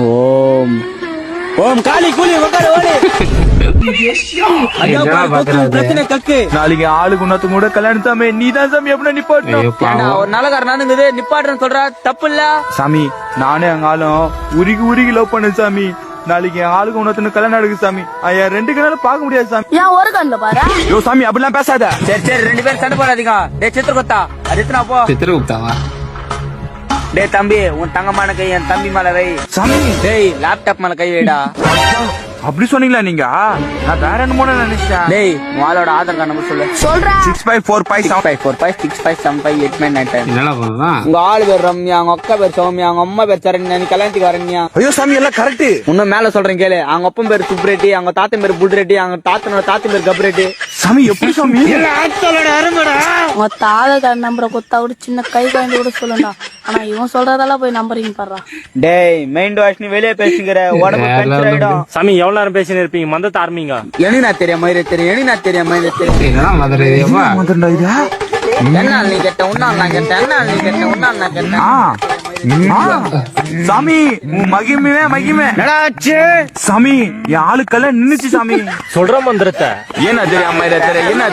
ஓம் ஓம் காளி கூலி உட்காரு ஓடி. பிரச்சனை கக்கு. நாளைக்கு ஆளுக்கு உன்னத்துக்கு கூட கல்யாணம் சாமி, நீதான் சாமி எப்படி நிப்பாட்டணும்? ஒரு நல்லகாரனானுங்குது நிப்பாட்டுன்னு சொல்ற தப்பு இல்ல சாமி. நானே எங்க ஆளும் உருகி உருகி லவ் பண்ணு சாமி. நாளைக்கு என் ஆளுக்கு உன்னத்துன்னு கல்யாணம் நடக்குது சாமி. என் 2 கண்ணால பாக்க முடியாது சாமி. ஏன் ஒரு கண்ணுல பாரு. யோ சாமி அப்படிலாம் பேசாத. சரி சரி 2 பேரும் சண்டை போடாதீங்க. டேய் சித்திரகுப்தா அது எத்தனா போ. சித்திரகுப்தாவா? டேய் தம்பி உன் தங்கமான கை என் தம்பி மேல வை. சாமி டேய் லேப்டாப் மேல கை வைடா. அப்படி சொன்னீங்களா நீங்க? நான் வேற என்னமோ நினைச்சேன். டேய் உங்களோட ஆதார் கார்டு நம்பர் சொல்லு. சொல்றேன். 654575485910. என்னடா பண்ணலாம்? உங்க ஆளு பேர் ரம்யா, உங்க அக்கா பேர் சௌமியா, உங்க அம்மா பேர் சரண்யா, நீ கல்யாணத்துக்கு வரண்யா. ஐயோ சாமி எல்லாம் கரெக்ட். இன்னும் மேல சொல்றேன் கேளு. அவங்க அப்பன் பேர் சுப்ரெட்டி, அவங்க தாத்தன் பேர் புல்ரெட்டி, அவங்க தாத்தனோட தாத்தன் பேர் கப்ரெட்டி. சாமி எப்படி சாமி? உங்க ஆதார் கார்டு நம்பரை கொத்தா கூட சின்ன கை குழந்தை கூட சொல்லுண்டா. ஆனா இவன் சொல்றதெல்லாம் போய் நம்புறீங்க பாரு. டேய் மைண்ட் வாஷ் நீ வெளியே பேசுங்கிற உடம்பு பஞ்சர் ஆயிடும். சாமி எவ்வளவு நேரம் பேசினு இருப்பீங்க? மந்தத்தை ஆரம்பிங்க. எனக்கு நான் தெரியும் மயிரை தெரியும், எனக்கு நான் தெரியும் மயிரை தெரியும். என்னடா மதுரை இதேவா? என்ன நீ கேட்ட உன்னா நான் கேட்டேன், என்ன நீ கேட்ட உன்னா நான் கேட்டேன். சாமி உன் மகிமே மகிமே சாமி. என் ஆளுக்கெல்லாம் நின்னுச்சு சாமி. சொல்ற மந்திரத்தை என்ன தெரியும் என்ன